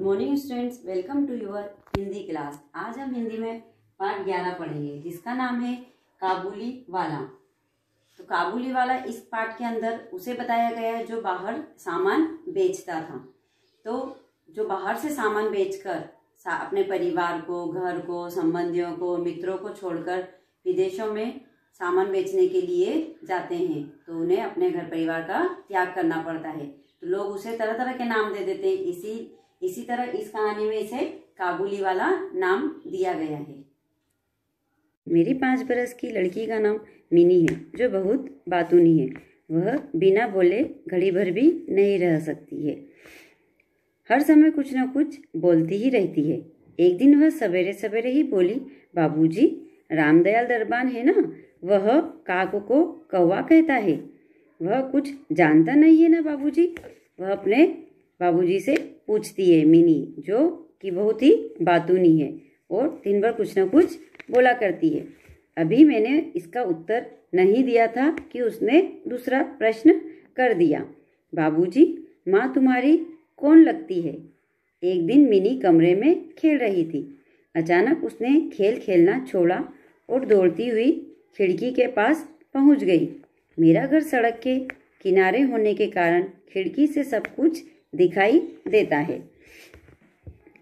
Morning students, welcome to your Hindi class. आज हम हिंदी में पाठ 11 पढ़ेंगे जिसका नाम है काबुली वाला। तो काबुली वाला इस पाठ के अंदर उसे बताया गया है जो बाहर सामान बेचता था। तो जो बाहर से सामान बेचकर अपने परिवार को, घर को, संबंधियों को, मित्रों को छोड़कर विदेशों में सामान बेचने के लिए जाते हैं तो उन्हें अपने घर परिवार का त्याग करना पड़ता है। तो लोग उसे तरह तरह के नाम दे देते हैं। इसी तरह इस कहानी में इसे काबुली वाला नाम दिया गया है। मेरी 5 बरस की लड़की का नाम मिनी है जो बहुत बातूनी है। वह बिना बोले घड़ी भर भी नहीं रह सकती है। हर समय कुछ न कुछ बोलती ही रहती है। एक दिन वह सवेरे सवेरे ही बोली, बाबूजी, रामदयाल दरबान है ना, वह काक को कौवा कहता है। वह कुछ जानता नहीं है ना बाबूजी। वह अपने बाबूजी से पूछती है मिनी, जो कि बहुत ही बातूनी है और दिन भर कुछ न कुछ बोला करती है। अभी मैंने इसका उत्तर नहीं दिया था कि उसने दूसरा प्रश्न कर दिया, बाबूजी, माँ तुम्हारी कौन लगती है? एक दिन मिनी कमरे में खेल रही थी। अचानक उसने खेल खेलना छोड़ा और दौड़ती हुई खिड़की के पास पहुंच गई। मेरा घर सड़क के किनारे होने के कारण खिड़की से सब कुछ दिखाई देता है।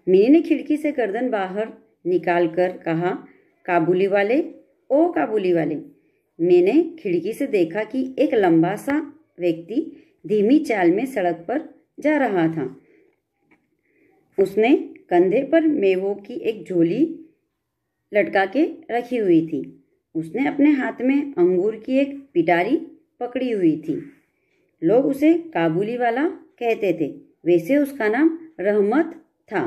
मिनी ने खिड़की से गर्दन बाहर निकालकर कहा, काबुली वाले, ओ काबुली वाले। मैंने खिड़की से देखा कि एक लंबा सा व्यक्ति धीमी चाल में सड़क पर जा रहा था। उसने कंधे पर मेवों की एक झोली लटका के रखी हुई थी। उसने अपने हाथ में अंगूर की एक पिटारी पकड़ी हुई थी। लोग उसे काबुली वाला कहते थे। वैसे उसका नाम रहमत था।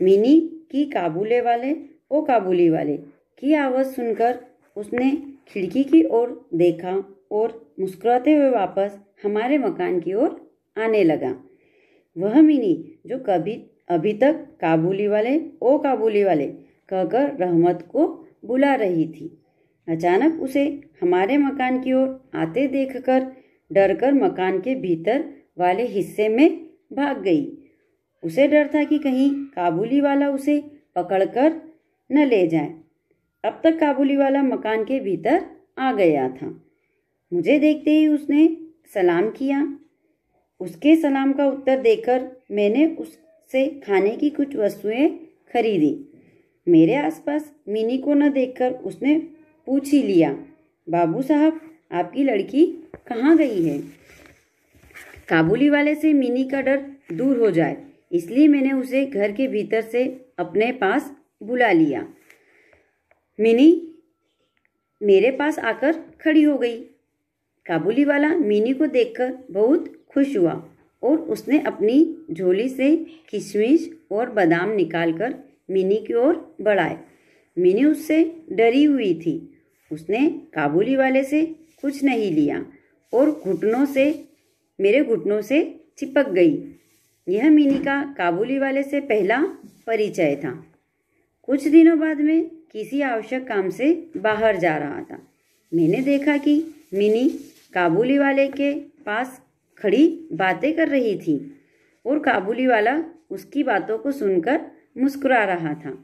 मिनी की काबुले वाले, ओ काबुली वाले की आवाज़ सुनकर उसने खिड़की की ओर देखा और मुस्कुराते हुए वापस हमारे मकान की ओर आने लगा। वह मिनी जो कभी अभी तक काबुली वाले, ओ काबुली वाले कहकर रहमत को बुला रही थी, अचानक उसे हमारे मकान की ओर आते देखकर डरकर मकान के भीतर वाले हिस्से में भाग गई। उसे डर था कि कहीं काबुली वाला उसे पकड़कर न ले जाए। अब तक काबुली वाला मकान के भीतर आ गया था। मुझे देखते ही उसने सलाम किया। उसके सलाम का उत्तर देकर मैंने उससे खाने की कुछ वस्तुएं खरीदी। मेरे आसपास मिनी को न देखकर उसने पूछ ही लिया, बाबू साहब, आपकी लड़की कहाँ गई है? काबुली वाले से मिनी का डर दूर हो जाए इसलिए मैंने उसे घर के भीतर से अपने पास बुला लिया। मिनी मेरे पास आकर खड़ी हो गई। काबुली वाला मिनी को देखकर बहुत खुश हुआ और उसने अपनी झोली से किशमिश और बादाम निकालकर मिनी की ओर बढ़ाए। मिनी उससे डरी हुई थी। उसने काबुली वाले से कुछ नहीं लिया और मेरे घुटनों से चिपक गई। यह मिनी का काबुली वाले से पहला परिचय था। कुछ दिनों बाद में किसी आवश्यक काम से बाहर जा रहा था। मैंने देखा कि मिनी काबुली वाले के पास खड़ी बातें कर रही थी और काबुली वाला उसकी बातों को सुनकर मुस्कुरा रहा था।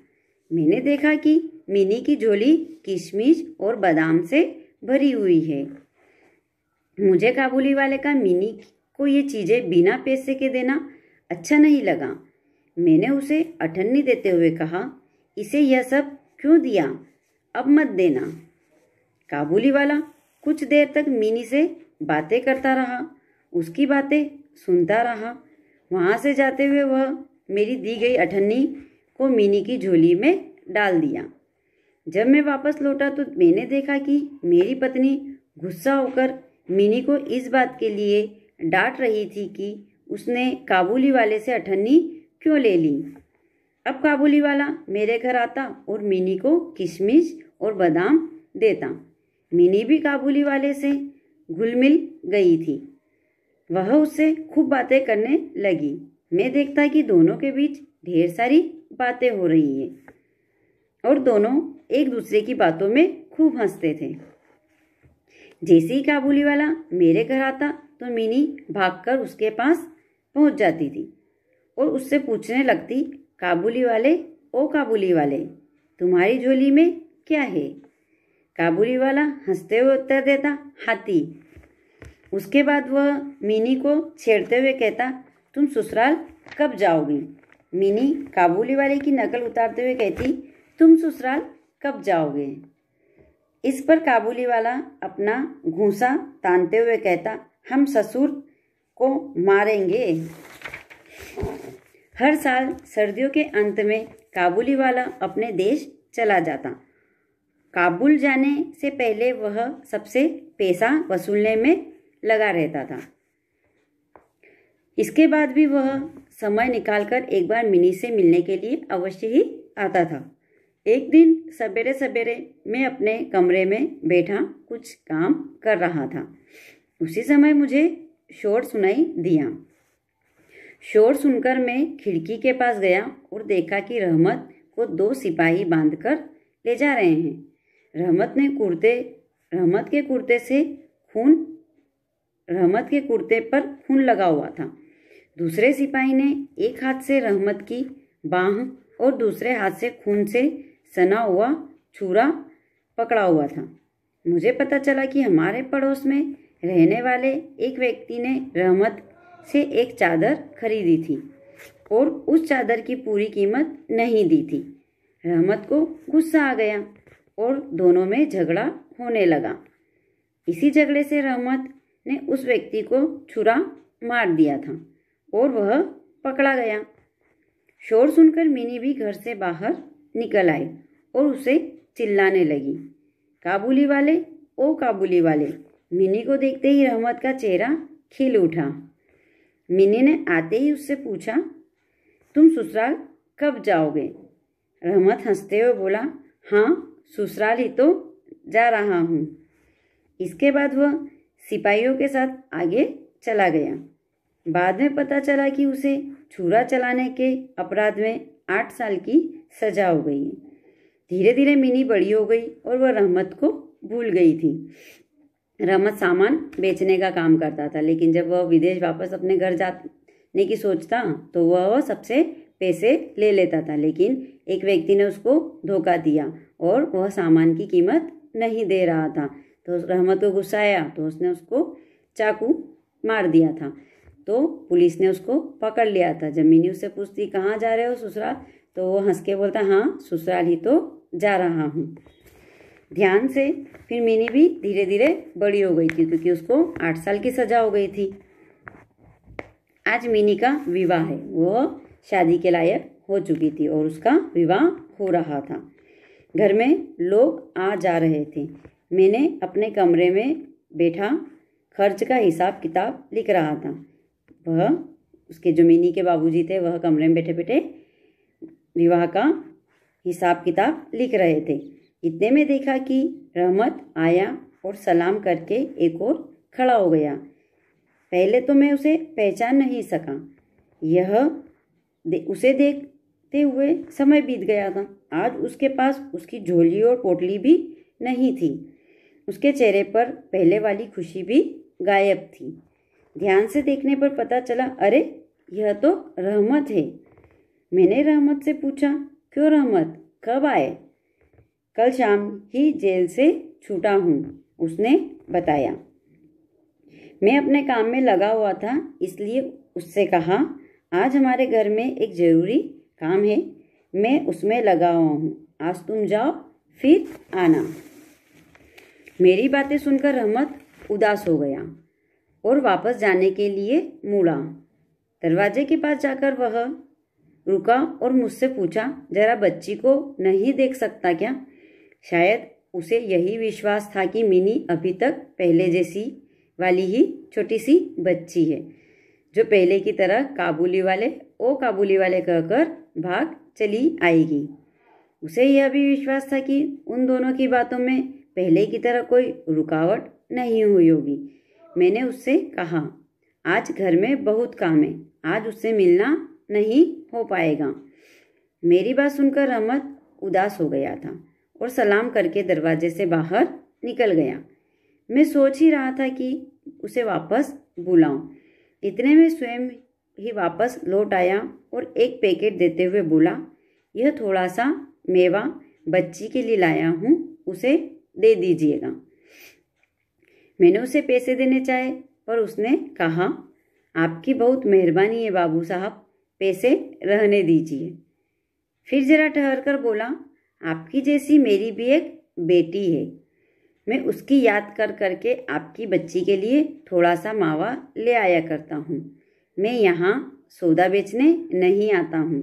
मैंने देखा कि मिनी की झोली किशमिश और बादाम से भरी हुई है। मुझे काबुली वाले का मिनी को ये चीज़ें बिना पैसे के देना अच्छा नहीं लगा। मैंने उसे अठन्नी देते हुए कहा, इसे यह सब क्यों दिया? अब मत देना। काबुली वाला कुछ देर तक मिनी से बातें करता रहा, उसकी बातें सुनता रहा। वहाँ से जाते हुए वह मेरी दी गई अठन्नी को मिनी की झोली में डाल दिया। जब मैं वापस लौटा तो मैंने देखा कि मेरी पत्नी गुस्सा होकर मिनी को इस बात के लिए डांट रही थी कि उसने काबुली वाले से अठन्नी क्यों ले ली। अब काबुली वाला मेरे घर आता और मिनी को किशमिश और बादाम देता। मिनी भी काबुली वाले से घुल मिल गई थी। वह उससे खूब बातें करने लगी। मैं देखता कि दोनों के बीच ढेर सारी बातें हो रही है और दोनों एक दूसरे की बातों में खूब हंसते थे। जैसे ही काबुली वाला मेरे घर आता तो मिनी भागकर उसके पास पहुंच जाती थी और उससे पूछने लगती, काबुली वाले, ओ काबुली वाले, तुम्हारी झोली में क्या है? काबुली वाला हंसते हुए उत्तर देता, हाथी। उसके बाद वह मिनी को छेड़ते हुए कहता, तुम ससुराल कब जाओगी? मिनी काबुली वाले की नकल उतारते हुए कहती, तुम ससुराल कब जाओगे? इस पर काबुली वाला अपना घूंसा तानते हुए कहता, हम ससुर को मारेंगे। हर साल सर्दियों के अंत में काबुली वाला अपने देश चला जाता। काबुल जाने से पहले वह सबसे पैसा वसूलने में लगा रहता था। इसके बाद भी वह समय निकालकर एक बार मिनी से मिलने के लिए अवश्य ही आता था। एक दिन सवेरे सवेरे मैं अपने कमरे में बैठा कुछ काम कर रहा था। उसी समय मुझे शोर सुनाई दिया। शोर सुनकर मैं खिड़की के पास गया और देखा कि रहमत को 2 सिपाही बांधकर ले जा रहे हैं। रहमत के कुर्ते पर खून लगा हुआ था। दूसरे सिपाही ने एक हाथ से रहमत की बाह और दूसरे हाथ से खून से सना हुआ छुरा पकड़ा हुआ था। मुझे पता चला कि हमारे पड़ोस में रहने वाले एक व्यक्ति ने रहमत से एक चादर खरीदी थी और उस चादर की पूरी कीमत नहीं दी थी। रहमत को गुस्सा आ गया और दोनों में झगड़ा होने लगा। इसी झगड़े से रहमत ने उस व्यक्ति को छुरा मार दिया था और वह पकड़ा गया। शोर सुनकर मिनी भी घर से बाहर निकल आई और उसे चिल्लाने लगी, काबुली वाले, ओ काबुली वाले। मिनी को देखते ही रहमत का चेहरा खिल उठा। मिनी ने आते ही उससे पूछा, तुम ससुराल कब जाओगे? रहमत हंसते हुए बोला, हाँ, ससुराल ही तो जा रहा हूँ। इसके बाद वह सिपाहियों के साथ आगे चला गया। बाद में पता चला कि उसे छुरा चलाने के अपराध में 8 साल की सजा हो गई। धीरे धीरे मिनी बड़ी हो गई और वह रहमत को भूल गई थी। रहमत सामान बेचने का काम करता था, लेकिन जब वह विदेश वापस अपने घर जाने की सोचता तो वह सबसे पैसे ले लेता था। लेकिन एक व्यक्ति ने उसको धोखा दिया और वह सामान की कीमत नहीं दे रहा था। तो रहमत को गुस्सा आया तो उसने उसको चाकू मार दिया था। तो पुलिस ने उसको पकड़ लिया था। जब मिनी उससे पूछती, कहाँ जा रहे हो ससुराल? तो वो हंस के बोलता, हाँ, ससुराल ही तो जा रहा हूँ। ध्यान से फिर मिनी भी धीरे धीरे बड़ी हो गई थी, क्योंकि उसको 8 साल की सजा हो गई थी। आज मिनी का विवाह है। वह शादी के लायक हो चुकी थी और उसका विवाह हो रहा था। घर में लोग आ जा रहे थे। मैंने अपने कमरे में बैठा खर्च का हिसाब किताब लिख रहा था। उसके जो मिनी के बाबूजी थे वह कमरे में बैठे बैठे विवाह का हिसाब किताब लिख रहे थे। इतने में देखा कि रहमत आया और सलाम करके एक और खड़ा हो गया। पहले तो मैं उसे पहचान नहीं सका। उसे देखते हुए समय बीत गया था। आज उसके पास उसकी झोली और पोटली भी नहीं थी। उसके चेहरे पर पहले वाली खुशी भी गायब थी। ध्यान से देखने पर पता चला, अरे यह तो रहमत है। मैंने रहमत से पूछा, क्यों रहमत, कब आए? कल शाम ही जेल से छूटा हूँ, उसने बताया। मैं अपने काम में लगा हुआ था, इसलिए उससे कहा, आज हमारे घर में एक ज़रूरी काम है, मैं उसमें लगा हुआ हूँ, आज तुम जाओ फिर आना। मेरी बातें सुनकर रहमत उदास हो गया और वापस जाने के लिए मुड़ा। दरवाजे के पास जाकर वह रुका और मुझसे पूछा, जरा बच्ची को नहीं देख सकता क्या? शायद उसे यही विश्वास था कि मिनी अभी तक पहले जैसी वाली ही छोटी सी बच्ची है, जो पहले की तरह काबुली वाले ओ काबुली वाले कहकर भाग चली आएगी। उसे यह भी विश्वास था कि उन दोनों की बातों में पहले की तरह कोई रुकावट नहीं हुई होगी। मैंने उससे कहा, आज घर में बहुत काम है, आज उससे मिलना नहीं हो पाएगा। मेरी बात सुनकर रहमत उदास हो गया था और सलाम करके दरवाजे से बाहर निकल गया। मैं सोच ही रहा था कि उसे वापस बुलाऊं। इतने में ही वापस लौट आया और एक पैकेट देते हुए बोला, यह थोड़ा सा मेवा बच्ची के लिए लाया हूँ, उसे दे दीजिएगा। मैंने उसे पैसे देने चाहे पर उसने कहा, आपकी बहुत मेहरबानी है बाबू साहब, पैसे रहने दीजिए। फिर जरा ठहर कर बोला, आपकी जैसी मेरी भी एक बेटी है, मैं उसकी याद कर करके आपकी बच्ची के लिए थोड़ा सा मावा ले आया करता हूँ। मैं यहाँ सौदा बेचने नहीं आता हूँ।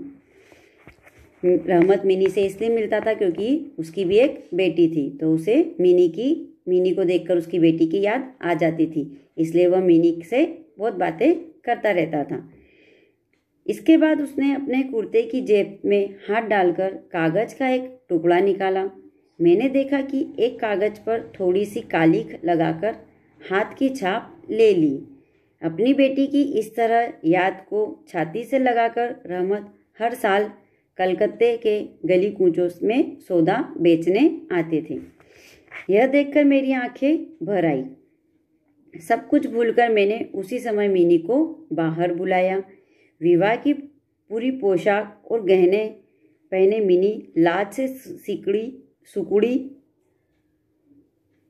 रहमत मिनी से इसलिए मिलता था क्योंकि उसकी भी एक बेटी थी, तो उसे मिनी को देखकर उसकी बेटी की याद आ जाती थी, इसलिए वह मिनी से बहुत बातें करता रहता था। इसके बाद उसने अपने कुर्ते की जेब में हाथ डालकर कागज का एक टुकड़ा निकाला। मैंने देखा कि एक कागज पर थोड़ी सी कालिख लगाकर हाथ की छाप ले ली। अपनी बेटी की इस तरह याद को छाती से लगाकर रहमत हर साल कलकत्ते के गली कूचों में सौदा बेचने आते थे। यह देखकर मेरी आंखें भर आई। सब कुछ भूलकर मैंने उसी समय मिनी को बाहर बुलाया। विवाह की पूरी पोशाक और गहने पहने मिनी लाज से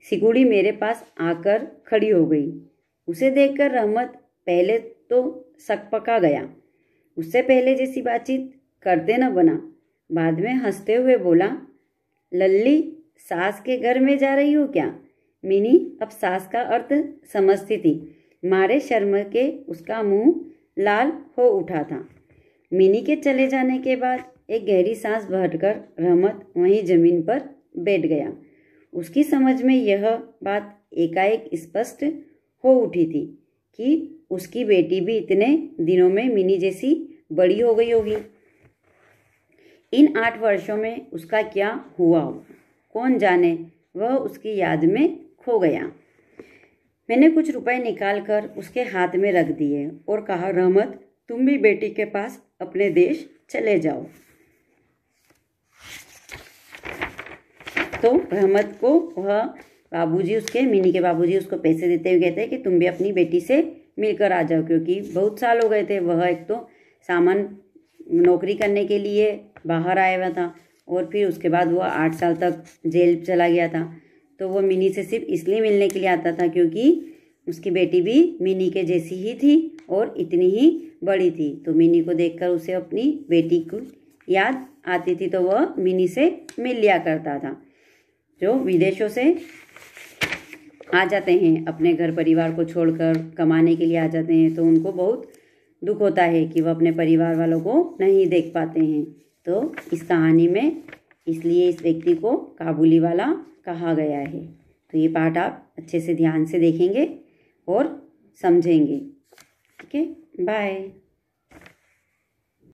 सिकुड़ी मेरे पास आकर खड़ी हो गई। उसे देखकर रहमत पहले तो सकपका गया। उससे पहले जैसी बातचीत करते न बना। बाद में हंसते हुए बोला, लल्ली सास के घर में जा रही हो क्या? मिनी अब सास का अर्थ समझती थी। मारे शर्म के उसका मुंह लाल हो उठा था। मिनी के चले जाने के बाद एक गहरी सांस भरकर रहमत वहीं जमीन पर बैठ गया। उसकी समझ में यह बात एकाएक स्पष्ट हो उठी थी कि उसकी बेटी भी इतने दिनों में मिनी जैसी बड़ी हो गई होगी। इन 8 वर्षों में उसका क्या हुआ होगा, कौन जाने। वह उसकी याद में खो गया। मैंने कुछ रुपए निकालकर उसके हाथ में रख दिए और कहा, रहमत तुम भी बेटी के पास अपने देश चले जाओ। तो रहमत को वह बाबूजी उसके मिनी के बाबूजी उसको पैसे देते हुए कहते हैं कि तुम भी अपनी बेटी से मिलकर आ जाओ, क्योंकि बहुत साल हो गए थे। वह एक तो सामान नौकरी करने के लिए बाहर आया हुआ था और फिर उसके बाद वह 8 साल तक जेल चला गया था। तो वो मिनी से सिर्फ इसलिए मिलने के लिए आता था क्योंकि उसकी बेटी भी मिनी के जैसी ही थी और इतनी ही बड़ी थी। तो मिनी को देखकर उसे अपनी बेटी को याद आती थी, तो वह मिनी से मिल लिया करता था। जो विदेशों से आ जाते हैं, अपने घर परिवार को छोड़कर कमाने के लिए आ जाते हैं, तो उनको बहुत दुख होता है कि वह अपने परिवार वालों को नहीं देख पाते हैं। तो इस कहानी में इसलिए इस व्यक्ति को काबुली वाला कहा गया है। तो ये पाठ आप अच्छे से ध्यान से देखेंगे और समझेंगे। ठीक है, बाय।